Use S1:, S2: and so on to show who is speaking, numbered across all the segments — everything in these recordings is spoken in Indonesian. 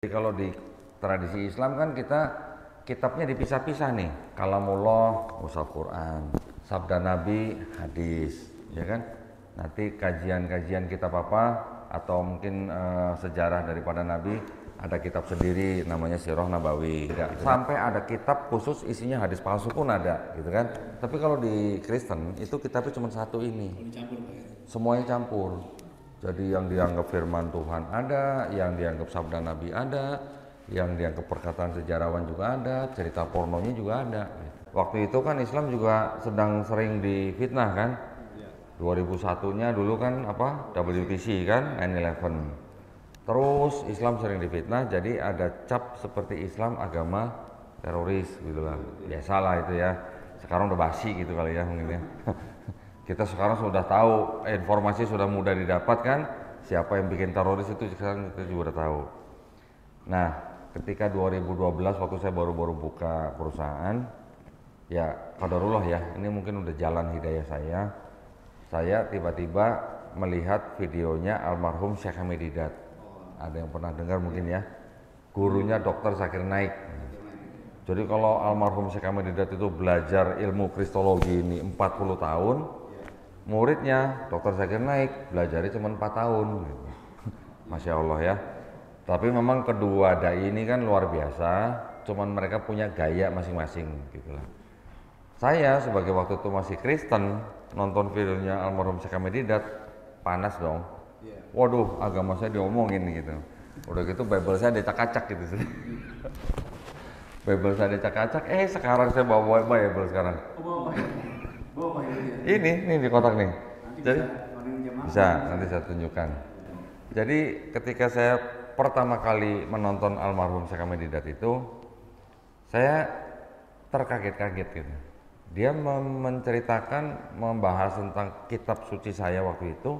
S1: Jadi kalau di tradisi Islam kan kita kitabnya dipisah-pisah nih. Kalamullah, mushaf Quran, sabda Nabi, hadis, ya kan? Nanti kajian-kajian kitab apa atau mungkin sejarah daripada Nabi, ada kitab sendiri namanya Sirah Nabawi. Sampai ada kitab khusus isinya hadis palsu pun ada, gitu kan? Tapi kalau di Kristen itu kitabnya cuma satu ini. Semuanya campur. Jadi yang dianggap firman Tuhan ada, yang dianggap sabda Nabi ada, yang dianggap perkataan sejarawan juga ada, cerita pornonya juga ada. Waktu itu kan Islam juga sedang sering difitnah kan. 2001-nya dulu kan WTC kan, 9/11. Terus Islam sering difitnah, jadi ada cap seperti Islam agama teroris gitu lah. Biasalah itu ya. Sekarang udah basi gitu kali ya mungkin ya. Kita sekarang sudah tahu, informasi sudah mudah didapatkan, siapa yang bikin teroris itu sekarang kita juga udah tahu. Nah, ketika 2012 waktu saya baru-baru buka perusahaan, ya qadarullah ya, ini mungkin udah jalan hidayah saya tiba-tiba melihat videonya almarhum Syekh Hamid Didat. Ada yang pernah dengar mungkin ya, gurunya Dr. Zakir Naik. Jadi kalau almarhum Syekh Hamid Didat itu belajar ilmu kristologi ini 40 tahun, muridnya Dr. Zakir Naik belajarnya cuma 4 tahun gitu. Masya Allah ya. Tapi memang kedua dai ini kan luar biasa, cuman mereka punya gaya masing-masing gitu lah. Saya sebagai waktu itu masih Kristen, nonton videonya almarhum Syekh Hamid Didat, panas dong. Waduh, agama saya diomongin gitu. Udah gitu Bible saya dicak-acak gitu. Bible saya dicak-acak, sekarang saya bawa Bible sekarang. Ini di kotak nih. Jadi bisa nanti saya tunjukkan. Jadi ketika saya pertama kali menonton almarhum Syekh Hamid Didat itu, saya terkaget-kaget gitu. Dia menceritakan, membahas tentang kitab suci saya waktu itu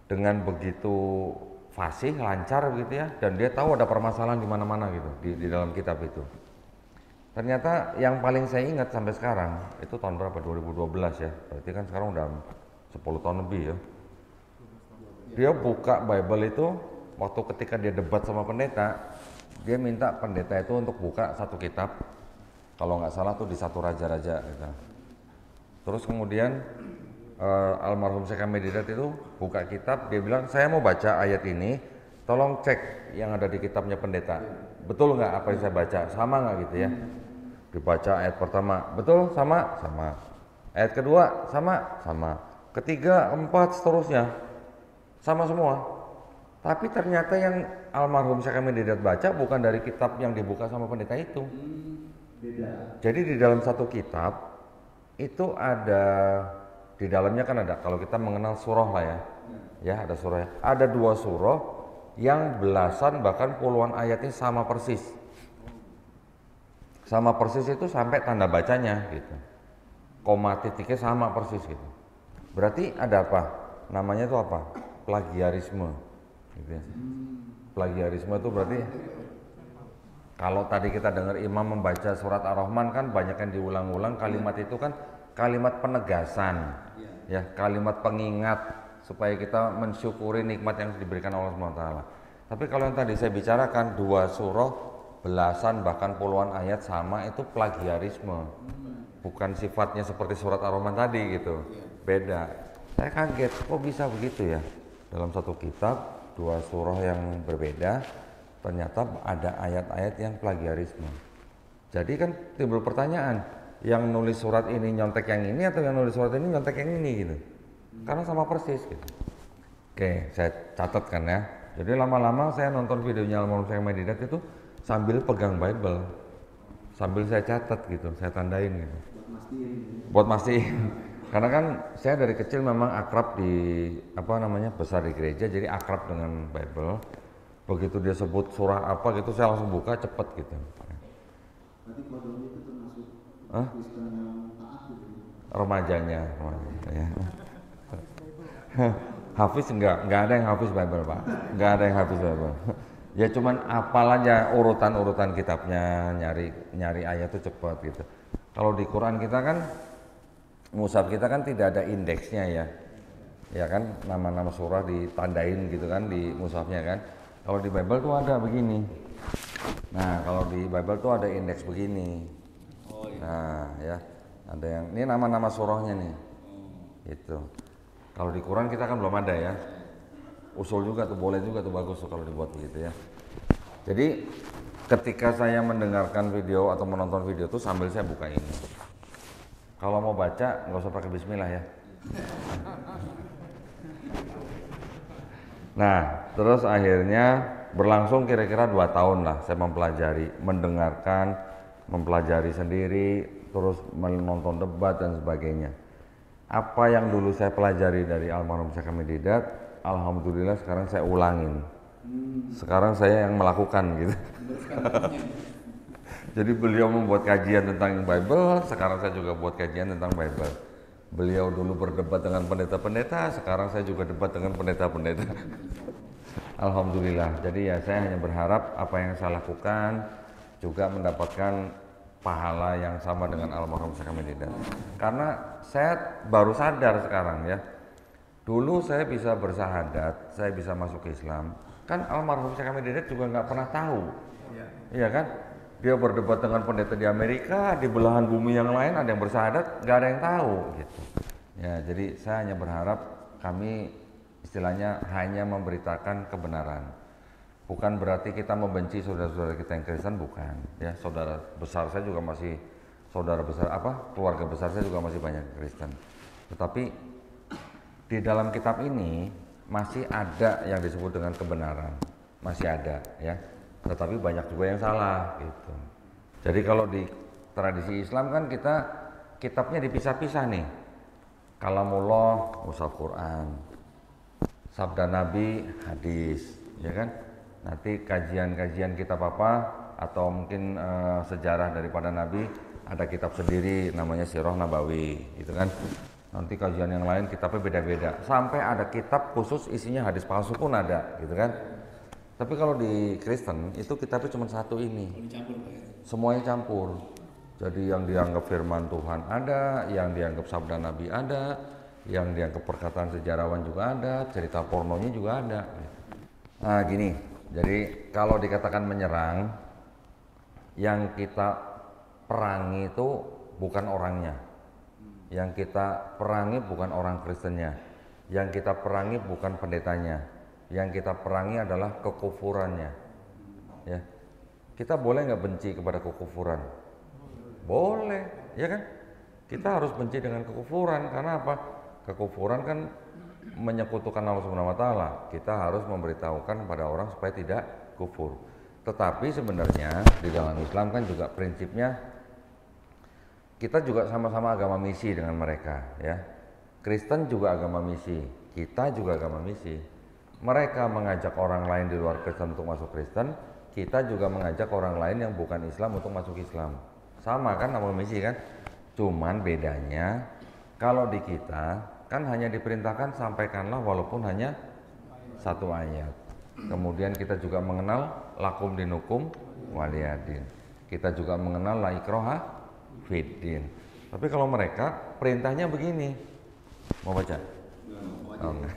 S1: dengan begitu fasih, lancar gitu ya, dan dia tahu ada permasalahan di mana-mana gitu di dalam kitab itu. Ternyata yang paling saya ingat sampai sekarang itu tahun berapa? 2012 ya. Berarti kan sekarang udah 10 tahun lebih ya. Dia buka Bible itu waktu ketika dia debat sama pendeta, dia minta pendeta itu untuk buka satu kitab. Kalau nggak salah tuh di Satu Raja-Raja gitu. Terus kemudian almarhum Syekh Hamid Didat itu buka kitab, dia bilang, "Saya mau baca ayat ini, tolong cek yang ada di kitabnya pendeta. Betul nggak apa yang saya baca? Sama nggak gitu ya?" Dibaca ayat pertama, betul, sama. Ayat kedua, sama. Ketiga, keempat, seterusnya, sama semua. Tapi ternyata yang almarhum Syekh Hamid Didat baca bukan dari kitab yang dibuka sama pendeta itu. Beda. Jadi di dalam satu kitab itu ada, di dalamnya kan ada, kalau kita mengenal surah lah ya ada surah. Ada 2 surah yang belasan bahkan puluhan ayatnya sama persis. Sama persis itu sampai tanda bacanya gitu. Koma titiknya sama persis gitu. Berarti ada apa? Namanya itu apa? Plagiarisme. Gitu ya. Plagiarisme itu berarti kalau tadi kita dengar imam membaca surat Ar-Rahman kan banyak yang diulang-ulang, kalimat itu kan kalimat penegasan. Ya, kalimat pengingat supaya kita mensyukuri nikmat yang diberikan Allah SWT. Tapi kalau yang tadi saya bicarakan 2 surah belasan bahkan puluhan ayat sama, itu plagiarisme. Bukan sifatnya seperti surat Ar-Rahman tadi gitu. Beda. Saya kaget, kok bisa begitu ya? Dalam satu kitab 2 surah yang berbeda, ternyata ada ayat-ayat yang plagiarisme. Jadi kan timbul pertanyaan, yang nulis surat ini nyontek yang ini atau yang nulis surat ini nyontek yang ini gitu. Karena sama persis gitu. Oke, saya catatkan ya. Jadi lama-lama saya nonton videonya almarhum Syekh Hamid Didat itu sambil pegang Bible, sambil saya catat gitu, saya tandain gitu. Buat mastiin. Karena kan saya dari kecil memang akrab di besar di gereja, jadi akrab dengan Bible. Begitu dia sebut surah apa gitu, saya langsung buka cepet gitu. Berarti kodoknya itu termasuk Kristen yang taat gitu? Remajanya ya. Hafiz enggak ada yang hafiz Bible Pak, enggak ada yang hafiz Bible. Ya cuman apal aja urutan kitabnya, nyari ayat itu cepat gitu. Kalau di Quran kita kan, mushaf kita kan tidak ada indeksnya ya kan, nama-nama surah ditandain gitu kan di mushafnya kan. Kalau di Bible tuh ada begini. Nah, kalau di Bible tuh ada indeks begini.
S2: Oh iya.
S1: Nah, ya. Ada yang ini nama-nama surahnya nih. Itu. Kalau di Quran kita kan belum ada ya. Usul juga tuh, boleh juga tuh, bagus tuh kalau dibuat begitu ya. Jadi ketika saya mendengarkan video atau menonton video tuh sambil saya buka ini. Kalau mau baca nggak usah pakai bismillah ya. Nah, terus akhirnya berlangsung kira-kira 2 tahun lah saya mempelajari, mendengarkan, mempelajari sendiri, terus menonton debat dan sebagainya. Apa yang dulu saya pelajari dari almarhum Syekh Hamid Didat, alhamdulillah sekarang saya ulangin. Sekarang saya yang melakukan gitu. Jadi beliau membuat kajian tentang Bible, sekarang saya juga buat kajian tentang Bible. Beliau dulu berdebat dengan pendeta-pendeta, sekarang saya juga debat dengan pendeta-pendeta. Alhamdulillah. Jadi ya saya hanya berharap apa yang saya lakukan juga mendapatkan pahala yang sama dengan almarhum Syekh Hamid Didat. Karena saya baru sadar sekarang ya. Dulu saya bisa bersahadat, saya bisa masuk Islam. Kan almarhum Syekh Hamid Didat juga nggak pernah tahu. Iya kan? Dia berdebat dengan pendeta di Amerika, di belahan bumi yang lain ada yang bersahadat, nggak ada yang tahu gitu. Ya, jadi saya hanya berharap kami istilahnya hanya memberitakan kebenaran. Bukan berarti kita membenci saudara-saudara kita yang Kristen, bukan. Ya, saudara besar saya juga masih keluarga besar saya juga masih banyak Kristen. Tetapi di dalam kitab ini masih ada yang disebut dengan kebenaran, masih ada ya. Tetapi banyak juga yang salah gitu. Jadi kalau di tradisi Islam kan kita kitabnya dipisah-pisah nih. Kalamullah, mushaf Quran, sabda Nabi, hadis, ya kan? Nanti kajian-kajian kitab apa atau mungkin sejarah daripada Nabi ada kitab sendiri namanya Sirah Nabawi, gitu kan? Nanti kajian yang lain kitabnya beda-beda. Sampai ada kitab khusus isinya hadis palsu pun ada, gitu kan? Tapi kalau di Kristen itu kitabnya cuma satu ini. Semuanya campur. Jadi yang dianggap firman Tuhan ada, yang dianggap sabda Nabi ada, yang dianggap perkataan sejarawan juga ada, cerita pornonya juga ada. Nah gini, jadi kalau dikatakan menyerang, yang kita perangi itu bukan orangnya. Yang kita perangi bukan orang Kristennya. Yang kita perangi bukan pendetanya. Yang kita perangi adalah kekufurannya. Ya, kita boleh nggak benci kepada kekufuran? Boleh, ya kan? Kita harus benci dengan kekufuran karena apa? Kekufuran kan menyekutukan Allah Subhanahu wa taala. Kita harus memberitahukan kepada orang supaya tidak kufur. Tetapi sebenarnya di dalam Islam kan juga prinsipnya kita juga sama-sama agama misi dengan mereka, ya. Kristen juga agama misi, kita juga agama misi. Mereka mengajak orang lain di luar Kristen untuk masuk Kristen, kita juga mengajak orang lain yang bukan Islam untuk masuk Islam. Sama kan nama misi kan? Cuman bedanya kalau di kita kan hanya diperintahkan sampaikanlah walaupun hanya satu ayat. Kemudian kita juga mengenal lakum dinukum waliyadin. Kita juga mengenal la ikraha fiddin. Tapi kalau mereka perintahnya begini. Mau baca? Oh, enggak.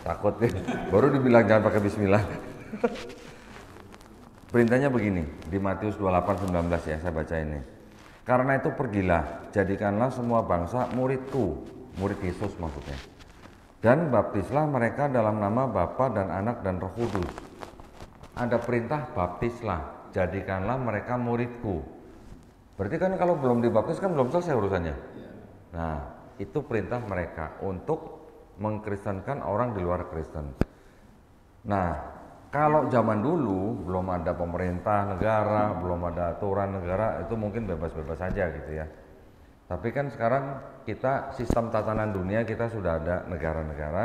S1: Takut nih, baru dibilang jangan pakai bismillah. Perintahnya begini, di Matius 28:19 ya, saya baca ini. Karena itu pergilah, jadikanlah semua bangsa muridku, murid Yesus maksudnya. Dan baptislah mereka dalam nama Bapa dan Anak dan Roh Kudus. Ada perintah baptislah, jadikanlah mereka muridku. Berarti kan kalau belum dibaptis kan belum selesai urusannya. Nah, itu perintah mereka untuk mengkristenkan orang di luar Kristen. Nah, kalau zaman dulu belum ada pemerintah negara, belum ada aturan negara, itu mungkin bebas-bebas saja gitu ya. Tapi kan sekarang kita sistem tatanan dunia kita sudah ada negara-negara,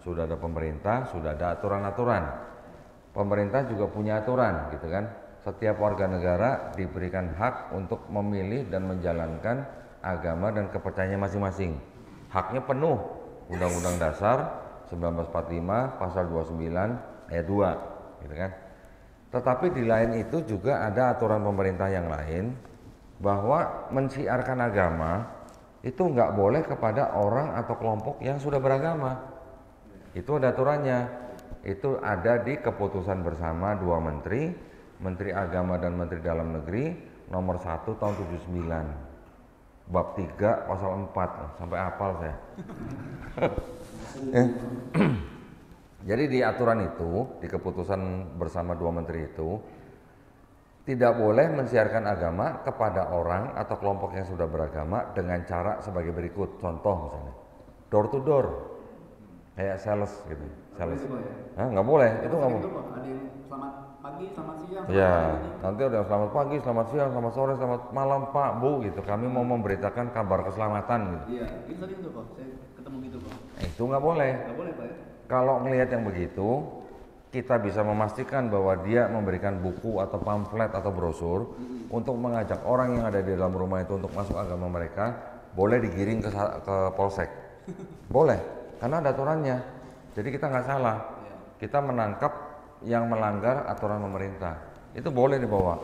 S1: sudah ada pemerintah, sudah ada aturan-aturan. Pemerintah juga punya aturan gitu kan. Setiap warga negara diberikan hak untuk memilih dan menjalankan agama dan kepercayaannya masing-masing. Haknya penuh. Undang-Undang Dasar 1945 pasal 29 ayat 2 gitu kan. Tetapi di lain itu juga ada aturan pemerintah yang lain bahwa mensiarkan agama itu nggak boleh kepada orang atau kelompok yang sudah beragama. Itu ada aturannya. itu ada di keputusan bersama dua menteri, Menteri Agama dan Menteri Dalam Negeri nomor 1 tahun 79. Bab 3 pasal 4 sampai hafal saya. Jadi di aturan itu, di keputusan bersama dua menteri itu, tidak boleh mensiarkan agama kepada orang atau kelompok yang sudah beragama dengan cara sebagai berikut. Contoh misalnya, door to door, kayak sales gitu. Sales. Nggak boleh, itu nggak boleh.
S2: Ada yang selamat pagi, selamat siang.
S1: Ya, nanti ada selamat pagi, selamat siang, selamat sore, selamat malam Pak, Bu, gitu. Kami mau memberitakan kabar keselamatan gitu.
S2: Iya, itu sering tuh Pak, saya ketemu gitu Pak.
S1: Itu nggak boleh.
S2: Nggak boleh Pak ya?
S1: Kalau ngelihat yang begitu, kita bisa memastikan bahwa dia memberikan buku atau pamflet atau brosur untuk mengajak orang yang ada di dalam rumah itu untuk masuk agama mereka, boleh digiring ke polsek. Boleh, karena ada aturannya. Jadi kita nggak salah. Kita menangkap yang melanggar aturan pemerintah. Itu boleh dibawa.